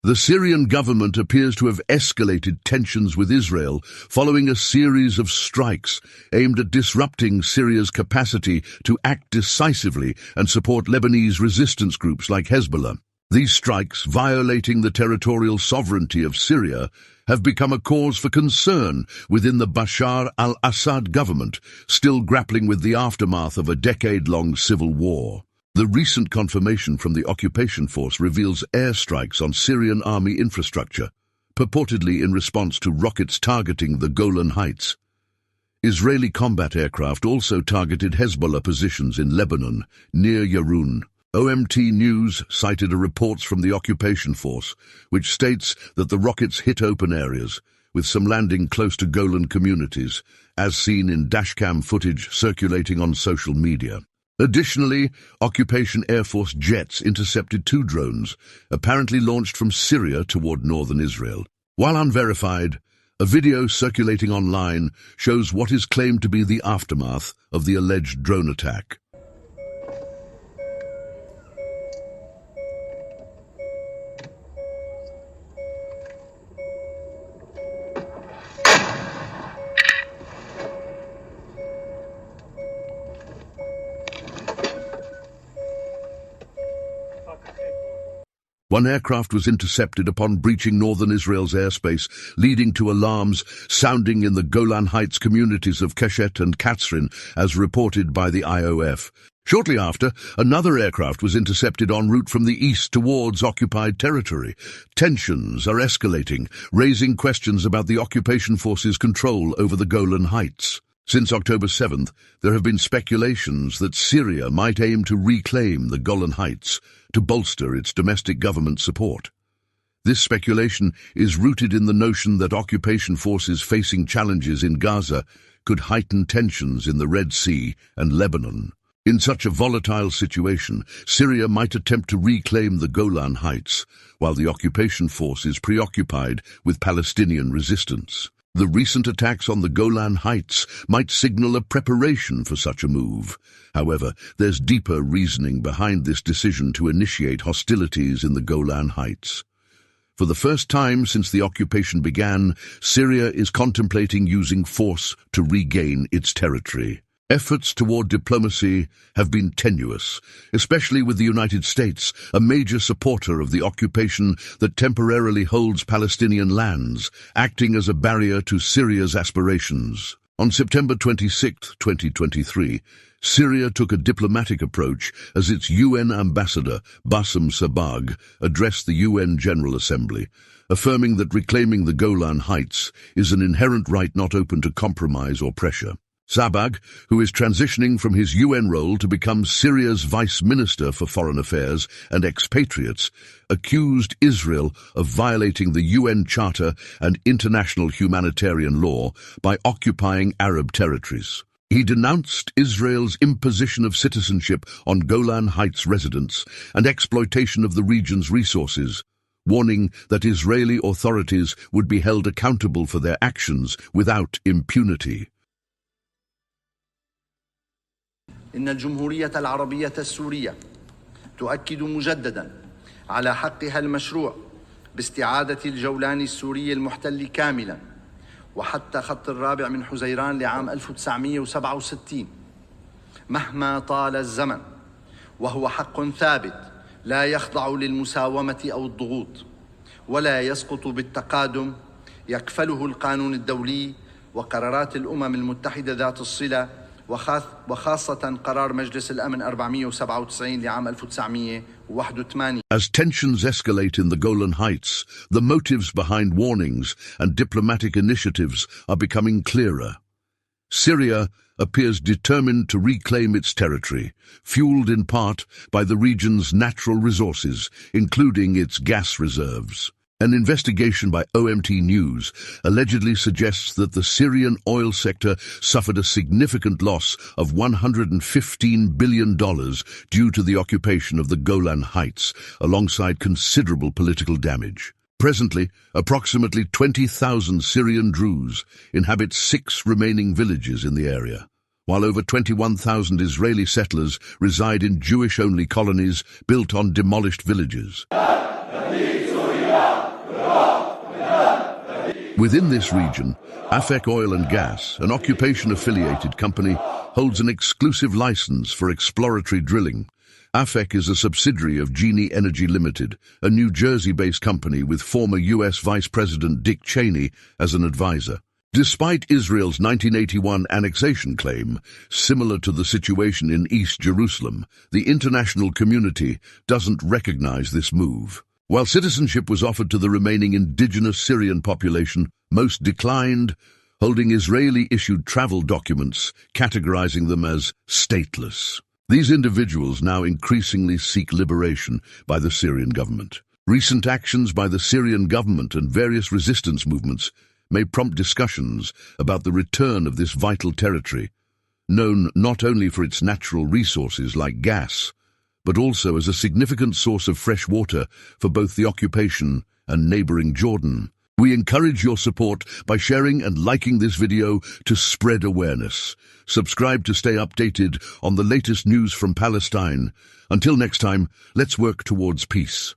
The Syrian government appears to have escalated tensions with Israel following a series of strikes aimed at disrupting Syria's capacity to act decisively and support Lebanese resistance groups like Hezbollah. These strikes, violating the territorial sovereignty of Syria, have become a cause for concern within the Bashar al-Assad government, still grappling with the aftermath of a decade-long civil war. The recent confirmation from the occupation force reveals airstrikes on Syrian army infrastructure, purportedly in response to rockets targeting the Golan Heights. Israeli combat aircraft also targeted Hezbollah positions in Lebanon, near Yarun. OMT News cited reports from the occupation force, which states that the rockets hit open areas, with some landing close to Golan communities, as seen in dashcam footage circulating on social media. Additionally, Occupation Air Force jets intercepted 2 drones, apparently launched from Syria toward northern Israel. While unverified, a video circulating online shows what is claimed to be the aftermath of the alleged drone attack. One aircraft was intercepted upon breaching northern Israel's airspace, leading to alarms sounding in the Golan Heights communities of Keshet and Katzrin, as reported by the IOF. Shortly after, another aircraft was intercepted en route from the east towards occupied territory. Tensions are escalating, raising questions about the occupation force's control over the Golan Heights. Since October 7th, there have been speculations that Syria might aim to reclaim the Golan Heights to bolster its domestic government support. This speculation is rooted in the notion that occupation forces facing challenges in Gaza could heighten tensions in the Red Sea and Lebanon. In such a volatile situation, Syria might attempt to reclaim the Golan Heights, while the occupation force is preoccupied with Palestinian resistance. The recent attacks on the Golan Heights might signal a preparation for such a move. However, there's deeper reasoning behind this decision to initiate hostilities in the Golan Heights. For the first time since the occupation began, Syria is contemplating using force to regain its territory. Efforts toward diplomacy have been tenuous, especially with the United States, a major supporter of the occupation that temporarily holds Palestinian lands, acting as a barrier to Syria's aspirations. On September 26, 2023, Syria took a diplomatic approach as its UN ambassador, Bassem Sabag, addressed the UN General Assembly, affirming that reclaiming the Golan Heights is an inherent right not open to compromise or pressure. Sabag, who is transitioning from his UN role to become Syria's Vice Minister for Foreign Affairs and Expatriates, accused Israel of violating the UN Charter and international humanitarian law by occupying Arab territories. He denounced Israel's imposition of citizenship on Golan Heights residents and exploitation of the region's resources, warning that Israeli authorities would be held accountable for their actions without impunity. إن الجمهورية العربية السورية تؤكد مجددا على حقها المشروع باستعادة الجولان السوري المحتل كاملا وحتى خط الرابع من حزيران لعام 1967 مهما طال الزمن، وهو حق ثابت لا يخضع للمساومة أو الضغوط ولا يسقط بالتقادم، يكفله القانون الدولي وقرارات الأمم المتحدة ذات الصلة، وخاصة قرار مجلس الأمن 497 لعام 1981. As tensions escalate in the Golan Heights, the motives behind warnings and diplomatic initiatives are becoming clearer. Syria appears determined to reclaim its territory, fueled in part by the region's natural resources, including its gas reserves. An investigation by OMT News allegedly suggests that the Syrian oil sector suffered a significant loss of $115 billion due to the occupation of the Golan Heights, alongside considerable political damage. Presently, approximately 20,000 Syrian Druze inhabit 6 remaining villages in the area, while over 21,000 Israeli settlers reside in Jewish-only colonies built on demolished villages. Within this region, AFEC Oil and Gas, an occupation-affiliated company, holds an exclusive license for exploratory drilling. AFEC is a subsidiary of Genie Energy Limited, a New Jersey-based company with former U.S. Vice President Dick Cheney as an advisor. Despite Israel's 1981 annexation claim, similar to the situation in East Jerusalem, the international community doesn't recognize this move. While citizenship was offered to the remaining indigenous Syrian population, most declined, holding Israeli-issued travel documents, categorizing them as stateless. These individuals now increasingly seek liberation by the Syrian government. Recent actions by the Syrian government and various resistance movements may prompt discussions about the return of this vital territory, known not only for its natural resources like gas, but also as a significant source of fresh water for both the occupation and neighboring Jordan. We encourage your support by sharing and liking this video to spread awareness. Subscribe to stay updated on the latest news from Palestine. Until next time, let's work towards peace.